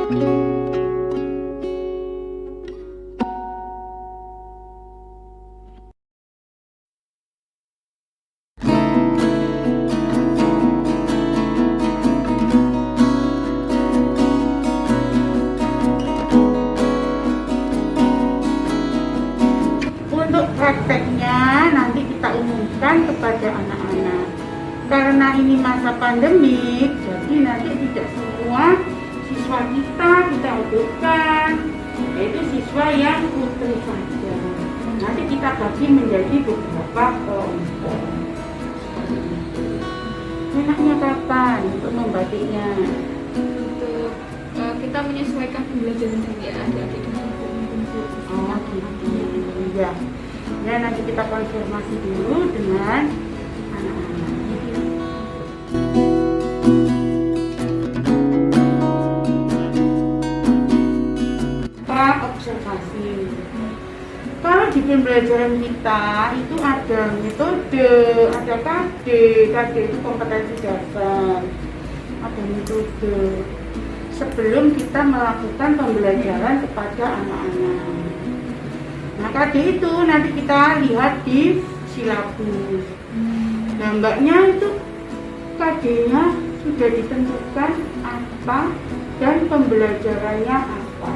Untuk prakteknya nanti kita umumkan kepada anak-anak. Karena ini masa pandemik, jadi nanti tidak semua siswa kita adukan, yaitu siswa yang putri saja. Nanti kita bagi menjadi beberapa kelompok. Enaknya kapan untuk membatiknya? Untuk kita menyesuaikan pembelajaran dari adik-adik dan guru. Oh gitu ya. Ya nanti kita konfirmasi dulu dengan anak-anak. Observasi. Kalau di pembelajaran kita itu ada metode, ada KD itu kompetensi dasar, ada metode. Sebelum kita melakukan pembelajaran kepada anak-anak. Nah, KD itu nanti kita lihat di silabus. Nampaknya itu KD-nya sudah ditentukan apa dan pembelajarannya apa.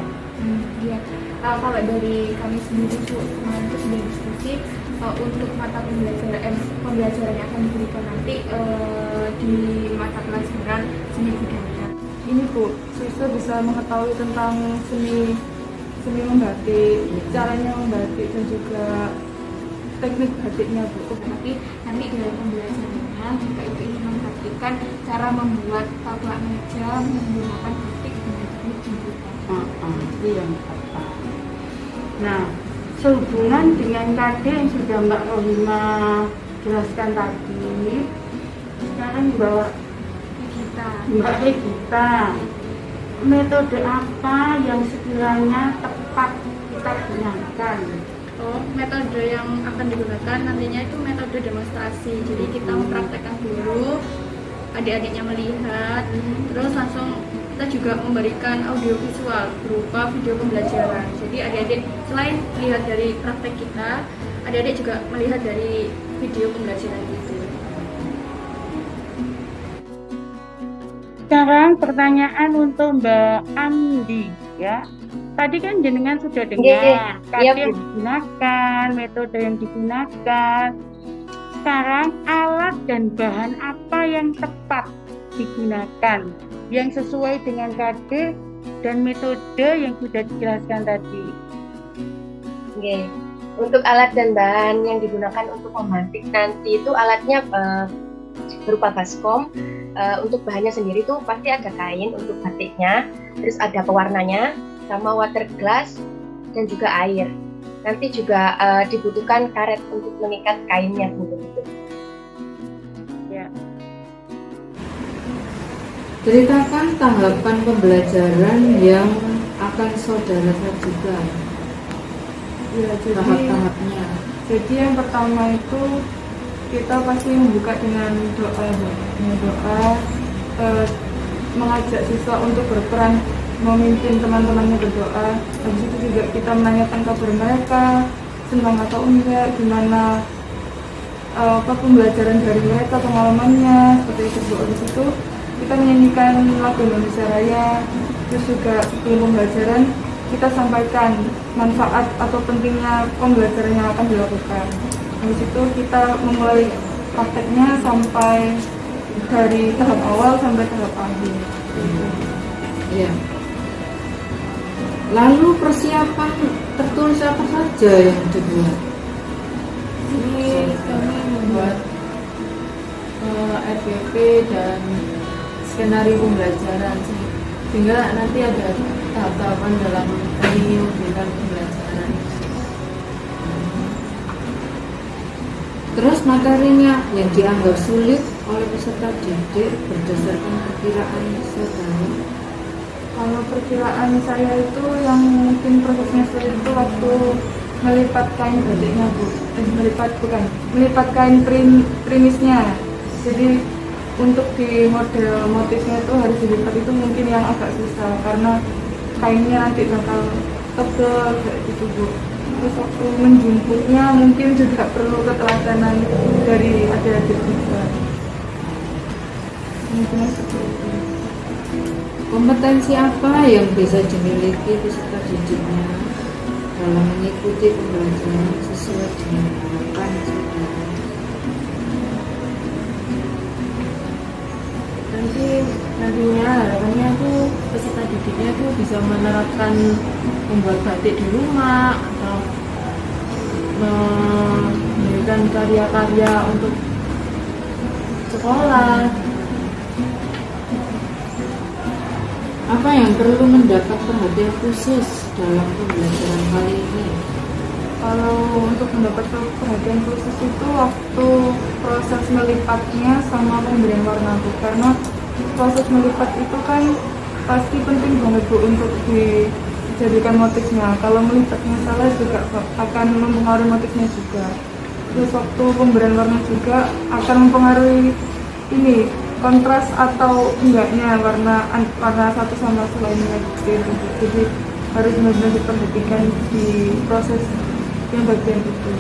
Iya. Kalau dari kami sendiri kemarin itu sudah diskusi untuk mata pembelajaran yang akan diberikan nanti di mata pelajaran seni budaya. Ini Bu, siswa bisa mengetahui tentang seni membatik, caranya membatik dan juga teknik batiknya Bu. Tapi nanti dalam pembelajarannya jika itu ingin memperhatikan cara membuat taplak meja menggunakan batik dengan teknik jemputan. Itu yang tepat. Nah, sehubungan dengan KD yang sudah Mbak Rohima jelaskan tadi, sekarang bawa Mbak Regita, metode apa yang sekiranya tepat kita gunakan? Metode yang akan digunakan nantinya itu metode demonstrasi. Jadi kita mempraktekkan dulu, adik-adiknya melihat, terus langsung kita juga memberikan audio visual berupa video pembelajaran. Jadi adik-adik selain melihat dari praktek kita, adik-adik juga melihat dari video pembelajaran itu. Sekarang pertanyaan untuk Mbak Andi ya. Tadi kan jenengan sudah dengar KD yang digunakan, metode yang digunakan. Sekarang alat dan bahan apa yang tepat digunakan yang sesuai dengan KD dan metode yang sudah dijelaskan tadi. Oke. Untuk alat dan bahan yang digunakan untuk membatik nanti itu alatnya berupa baskom. Untuk bahannya sendiri tuh pasti ada kain untuk batiknya, terus ada pewarnanya, sama water glass dan juga air. Nanti juga dibutuhkan karet untuk mengikat kainnya begitu. Ya. Ceritakan tahapan pembelajaran yang akan saudara sajikan. Ya, jadi Tahap-tahapnya. Jadi yang pertama itu kita pasti membuka dengan doa, mengajak siswa untuk berperan memimpin teman-temannya berdoa. Habis itu juga kita menanyakan kabar mereka, senang atau enggak, gimana pembelajaran dari mereka, pengalamannya, seperti itu. Habis itu kita menyanyikan lagu Indonesia Raya. Terus juga sebelum pembelajaran kita sampaikan manfaat atau pentingnya pembelajaran yang akan dilakukan. Habis itu kita memulai prakteknya sampai dari tahap awal sampai tahap akhir. Ya. Lalu persiapan tertulis apa saja yang dibuat? Ini kami membuat RPP dan skenario pembelajaran sehingga nanti ada tahap-tahapan dalam kami memberikan pembelajaran. Terus materinya yang dianggap sulit oleh peserta didik berdasarkan perkiraan saudara. Kalau perkiraan saya itu yang mungkin prosesnya sulit itu waktu melipat kain batiknya Bu. Melipat kain primisnya. Jadi untuk di model motifnya itu harus dilipat, itu mungkin yang agak susah karena kainnya nanti bakal tebal kayak gitu Bu. Terus waktu menjumpunya mungkin juga perlu keteladanan dari adik-adik juga. Mungkin seperti itu. Kompetensi apa yang bisa dimiliki peserta didiknya dalam mengikuti pembelajaran sesuai dengan harapan saudara? Nantinya harapannya tuh peserta didiknya tuh bisa menerapkan membuat batik di rumah atau memberikan karya-karya untuk sekolah. Apa yang perlu mendapat perhatian khusus dalam pembelajaran kali ini? Kalau untuk mendapat perhatian khusus itu waktu proses melipatnya sama pemberian warna Bu, karena proses melipat itu kan pasti penting banget Bu untuk dijadikan motifnya. Kalau melipatnya salah juga akan mempengaruhi motifnya juga. Terus waktu pemberian warna juga akan mempengaruhi ini kontras atau enggaknya warna satu sama selainnya gitu. Jadi harus benar-benar diperhatikan di proses yang bagian itu.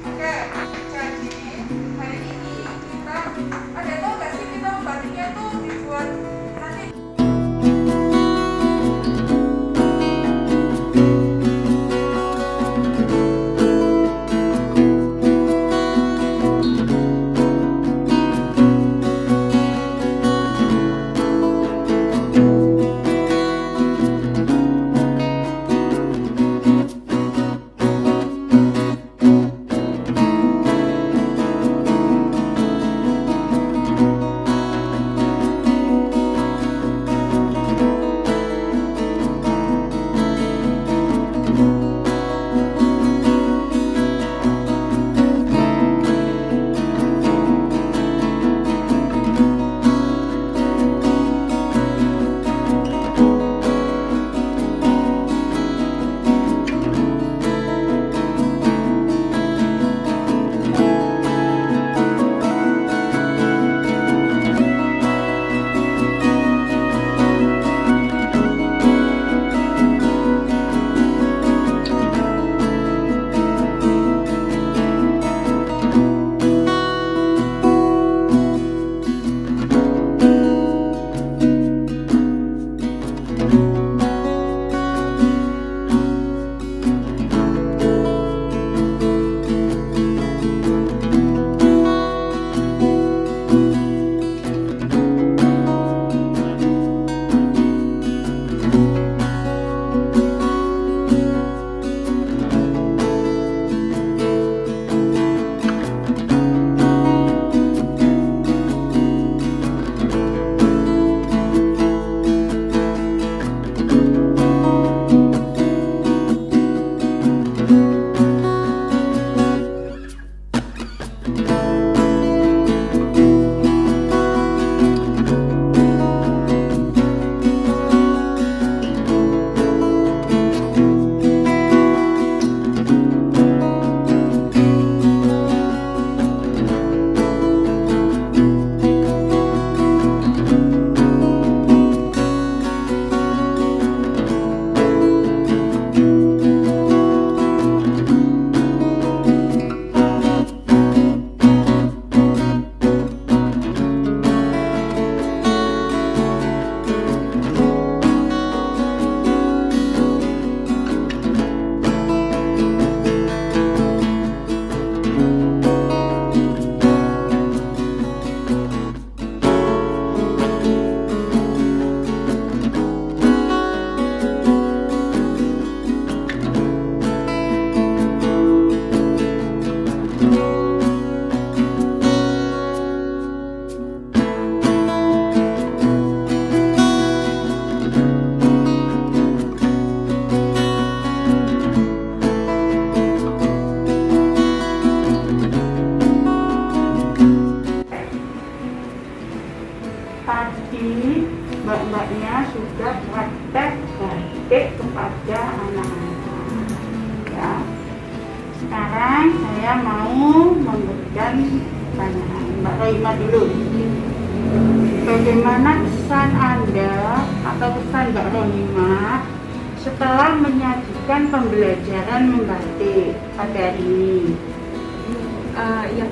Oke, jadi hari ini kita ada sekarang saya mau memberikan pertanyaan Mbak Rohima dulu. Bagaimana kesan Anda atau kesan Mbak Rohima setelah menyajikan pembelajaran membatik pada hari ini? Ya,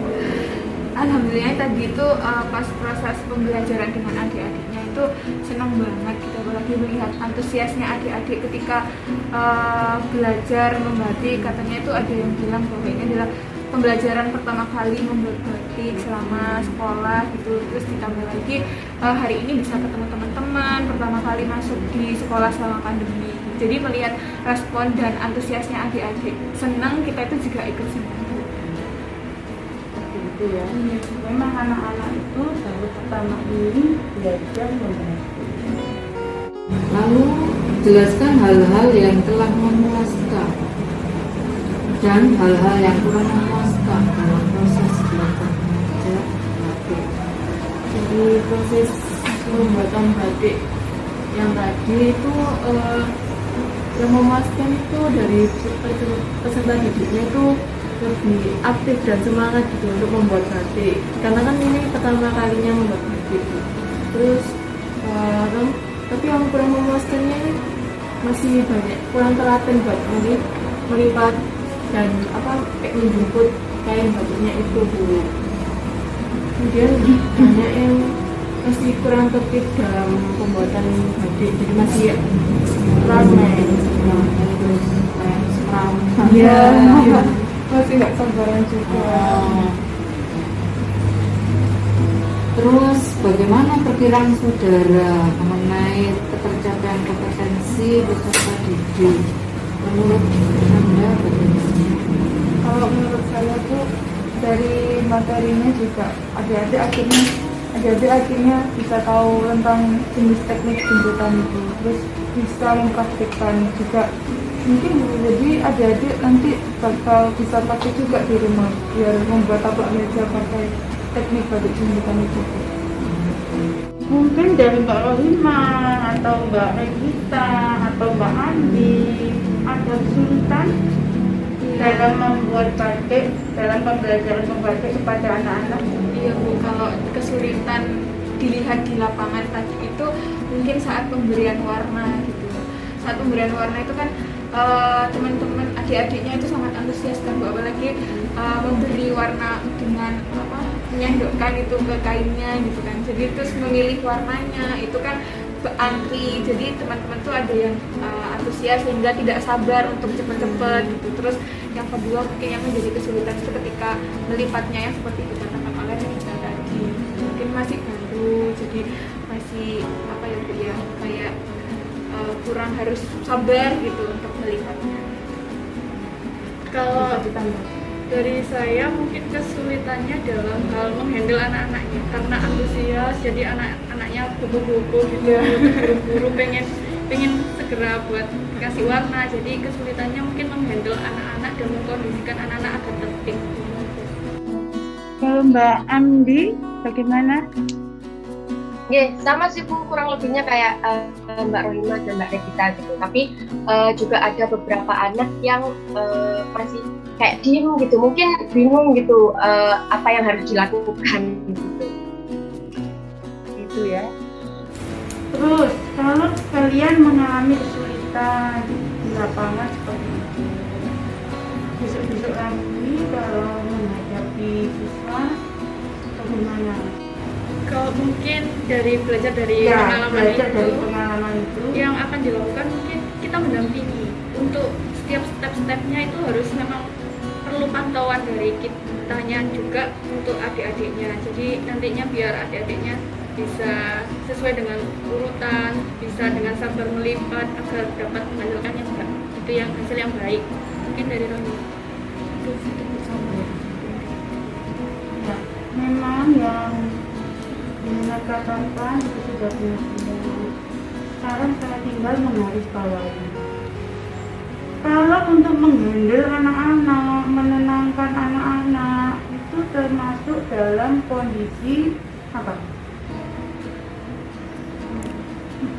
alhamdulillah tadi itu pas proses pembelajaran dengan adik-adiknya itu senang banget kita apalagi melihat antusiasnya adik-adik ketika belajar membatik. Katanya itu ada yang bilang bahwa ini adalah pembelajaran pertama kali membuat batik selama sekolah gitu. Terus ditambah lagi hari ini bisa ketemu teman-teman pertama kali masuk di sekolah selama pandemi. Jadi melihat respon dan antusiasnya adik-adik senang, kita itu juga ikut senang. Itu ya. Memang anak-anak itu baru pertama ini belajar membatik. Lalu jelaskan hal-hal yang telah memuaskan dan hal-hal yang kurang memuaskan dalam proses belajar mengajar batik. Jadi proses pembuatan batik yang tadi itu yang memuaskan itu dari peserta didiknya itu lebih aktif dan semangat gitu untuk membuat batik, karena kan ini pertama kalinya membuat batik. Terus tapi yang kurang memuaskannya ini masih banyak kurang telaten buat melipat dan kayak menjemput kain batiknya itu Bu. Kemudian banyak yang masih kurang tertib dalam pembuatan batik, jadi masih ramai. Terus kayak seram. Iya. Masih nggak sabaran juga. Terus bagaimana perkiraan saudara mengenai ketercapaian kompetensi peserta didik? Menurut Anda bagaimana? Kalau menurut saya tuh dari materinya juga adik-adik akhirnya bisa tahu tentang jenis teknik jemputan itu, terus bisa mempraktikkan juga. Mungkin jadi adik-adik nanti bakal bisa pakai juga di rumah biar membuat taplak meja pakai teknik batik jemputan itu. Mungkin dari Mbak Rohima atau Mbak Regita atau Mbak Andi ada kesulitan dalam membuat batik, dalam pembelajaran membatik kepada anak-anak. Iya Bu, kalau kesulitan dilihat di lapangan tadi itu mungkin saat pemberian warna gitu. Saat pemberian warna itu kan teman-teman adik-adiknya itu sangat antusias kan Bu, apalagi memberi warna dengan menyandokkan itu ke kainnya gitu kan. Jadi terus memilih warnanya itu kan antri, jadi teman-teman tuh ada yang antusias sehingga tidak sabar untuk cepet-cepet gitu. Terus yang kedua mungkin yang menjadi kesulitan itu ketika melipatnya yang seperti dikatakan oleh Rita tadi, mungkin masih baru, jadi masih Bu ya, kayak kurang harus sabar gitu untuk melihatnya. Kalau dari saya mungkin kesulitannya dalam hal menghandle anak-anaknya, karena antusias jadi anak-anaknya kupu-kupu gitu, buru-buru pengen segera buat kasih warna, jadi kesulitannya mungkin menghandle anak-anak dan mengkondisikan anak-anak agar tertib. Kalau Mbak Andi bagaimana? Sama sih Bu, kurang lebihnya kayak Mbak Rohima dan Mbak Regita gitu. Tapi juga ada beberapa anak yang masih kayak diem gitu, mungkin bingung gitu apa yang harus dilakukan gitu. Itu ya. Terus kalau kalian mengalami kesulitan di lapangan seperti itu, besok-besok lagi kalau menghadapi siswa bagaimana? Kalau mungkin dari belajar dari pengalaman itu, yang akan dilakukan mungkin kita mendampingi untuk setiap step-stepnya itu harus memang perlu pantauan dari kitanya juga untuk adik-adiknya. Jadi nantinya biar adik-adiknya bisa sesuai dengan urutan, bisa dengan sabar melipat agar dapat menghasilkan yang itu yang hasil yang baik. Mungkin dari Roni. Ya, memang yang katakan itu sudah benar. Sekarang saya tinggal menggarisbawahi. Kalau untuk menghandle anak-anak, menenangkan anak-anak itu termasuk dalam kondisi apa?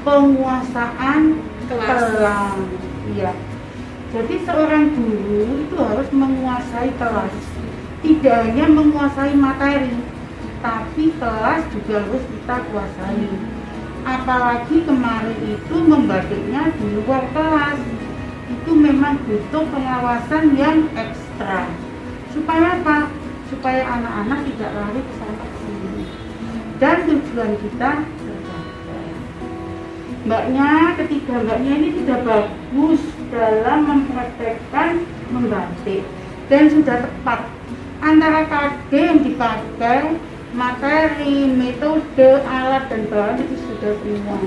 Penguasaan kelas. Iya. Jadi seorang guru itu harus menguasai kelas, tidak hanya menguasai materi, tapi kelas juga harus kita kuasai. Apalagi kemarin itu membadiknya di luar kelas, itu memang butuh pengawasan yang ekstra. Supaya apa? Supaya anak-anak tidak lari ke sana sini. Dan tujuan kita tercapai. Ketiga mbaknya ini sudah bagus dalam mempraktekkan membatik dan sudah tepat. Antara KD yang dipakai, materi, metode, alat dan bahan itu sudah semua.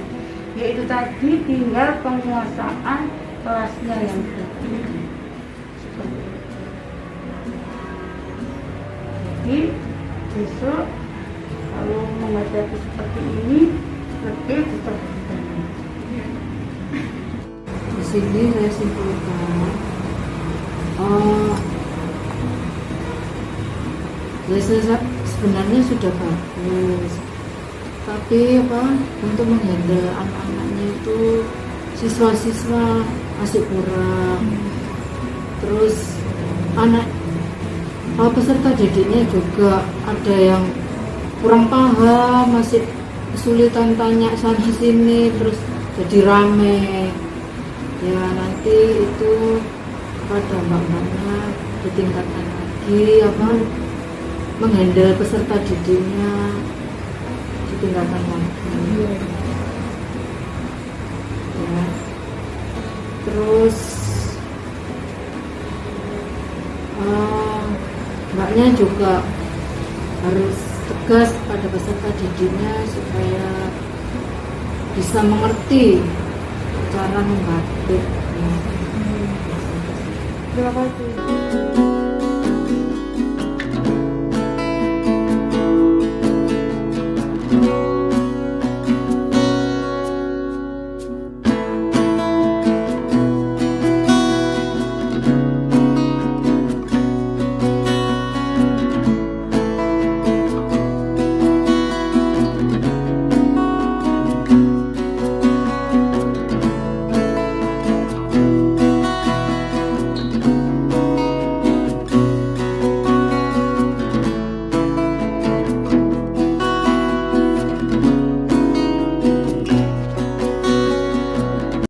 Yaitu tadi tinggal penguasaan kelasnya yang berbeda. Jadi besok kalau menghadapi seperti ini lebih diperhatikan. Di sini saya simpulkan, sebenarnya sudah bagus, tapi untuk menghandle anak-anaknya itu siswa-siswa masih kurang. Terus peserta didiknya juga ada yang kurang paham, masih kesulitan tanya sana sini, terus jadi rame. Ya nanti itu pada mbak-mbaknya ditingkatkan lagi menghandle peserta didiknya, ditingkatkan lagi. Ya. Terus mbaknya juga harus tegas pada peserta didiknya supaya bisa mengerti cara membatik. Terima kasih.